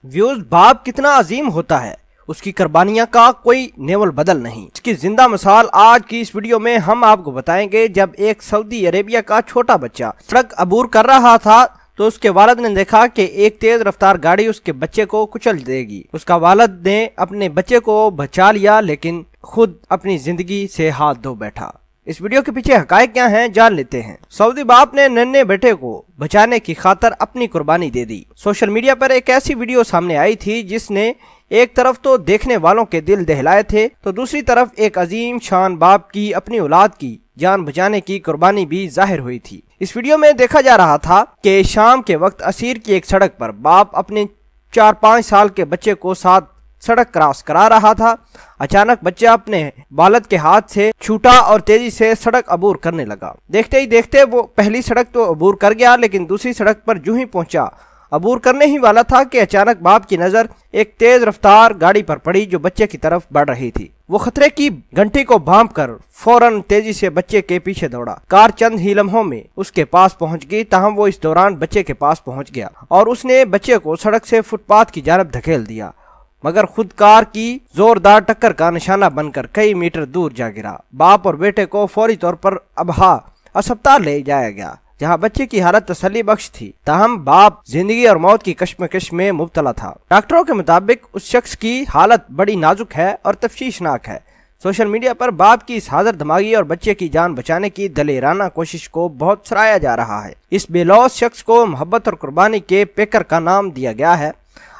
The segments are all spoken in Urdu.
ویوز باپ کتنا عظیم ہوتا ہے، اس کی قربانیاں کا کوئی نیول بدل نہیں۔ اس کی زندہ مثال آج کی اس ویڈیو میں ہم آپ کو بتائیں گے۔ جب ایک سعودی عربیہ کا چھوٹا بچہ سڑک عبور کر رہا تھا تو اس کے والد نے دیکھا کہ ایک تیز رفتار گاڑی اس کے بچے کو کچل دے گی۔ اس کا والد نے اپنے بچے کو بچا لیا لیکن خود اپنی زندگی سے ہاتھ دھو بیٹھا۔ اس ویڈیو کے پیچھے حقائق کیا ہیں جان لیتے ہیں۔ سعودی باپ نے ننھے بیٹے کو بچانے کی خاطر اپنی قربانی دے دی۔ سوشل میڈیا پر ایک ایسی ویڈیو سامنے آئی تھی جس نے ایک طرف تو دیکھنے والوں کے دل دہلائے تھے تو دوسری طرف ایک عظیم شان باپ کی اپنی اولاد کی جان بچانے کی قربانی بھی ظاہر ہوئی تھی۔ اس ویڈیو میں دیکھا جا رہا تھا کہ شام کے وقت عصیر کی ایک سڑک پر باپ اپنے 4-5 سال کے بچے کو ساتھ سڑک کراس کرا رہا تھا۔ اچانک بچہ اپنے والد کے ہاتھ سے چھوٹا اور تیزی سے سڑک عبور کرنے لگا۔ دیکھتے ہی دیکھتے وہ پہلی سڑک تو عبور کر گیا لیکن دوسری سڑک پر جو ہی پہنچا، عبور کرنے ہی والا تھا کہ اچانک باپ کی نظر ایک تیز رفتار گاڑی پر پڑی جو بچے کی طرف بڑھ رہی تھی۔ وہ خطرے کی گھنٹی کو بھانپ کر فوراً تیزی سے بچے کے پیچھے دوڑا۔ کار چند ہی لمحوں میں اس کے پاس پہنچ گئی، تاہم وہ اس دوران بچے کے پاس پہنچ گیا اور اس نے بچے کو سڑک سے فٹ پاتھ کی جانب دھکیل دیا، مگر خود کار کی زوردار ٹکر کا نشانہ بن کر کئی میٹر دور جا گرا۔ باپ اور بیٹے کو فوری طور پر ابہا اسپتال لے جایا گیا جہاں بچے کی حالت تسلی بخش تھی، تاہم باپ زندگی اور موت کی کشمکش میں مبتلا تھا۔ ڈاکٹروں کے مطابق اس شخص کی حالت بڑی نازک ہے اور تشویشناک ہے۔ سوشل میڈیا پر باپ کی اس حاضر دماغی اور بچے کی جان بچانے کی دلیرانہ کوشش کو بہت سراہا جا رہا ہے۔ اس بے لوث شخص کو محبت اور قربانی کے پیکر کا نام دیا گیا ہے۔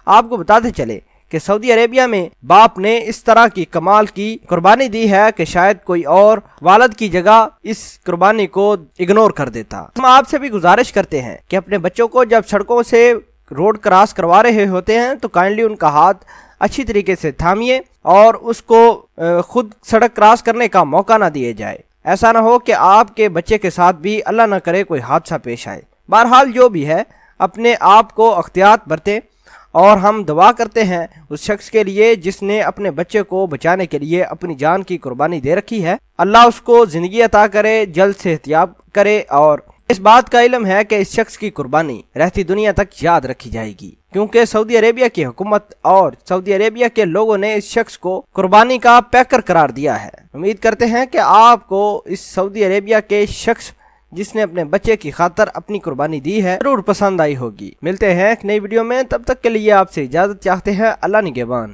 آپ کو بتاتے چلے کہ سعودی عربیہ میں باپ نے اس طرح کی کمال کی قربانی دی ہے کہ شاید کوئی اور والد کی جگہ اس قربانی کو اگنور کر دیتا۔ ہم آپ سے بھی گزارش کرتے ہیں کہ اپنے بچوں کو جب سڑکوں سے روڈ کراس کروا رہے ہوتے ہیں تو کائنڈلی ان کا ہاتھ اچھی طریقے سے تھامیے اور اس کو خود سڑک کراس کرنے کا موقع نہ دیے جائے۔ ایسا نہ ہو کہ آپ کے بچے کے ساتھ بھی اللہ نہ کرے کوئی حادثہ پیش آئے۔ بہرحال جو بھی ہے اپنے آپ کو احتیاط برتے اور ہم دعا کرتے ہیں اس شخص کے لیے جس نے اپنے بچے کو بچانے کے لیے اپنی جان کی قربانی دے رکھی ہے۔ اللہ اس کو زندگی عطا کرے، جلد سے احتیاط کرے، اور اس بات کا علم ہے کہ اس شخص کی قربانی رہتی دنیا تک یاد رکھی جائے گی، کیونکہ سعودی عربیہ کی حکومت اور سعودی عربیہ کے لوگوں نے اس شخص کو قربانی کا پیکر قرار دیا ہے۔ امید کرتے ہیں کہ آپ کو اس سعودی عربیہ کے شخص جس نے اپنے بچے کی خاطر اپنی قربانی دی ہے ضرور پسند آئی ہوگی۔ ملتے ہیں ایک نئی ویڈیو میں، تب تک کے لیے آپ سے اجازت چاہتے ہیں۔ اللہ نگہبان۔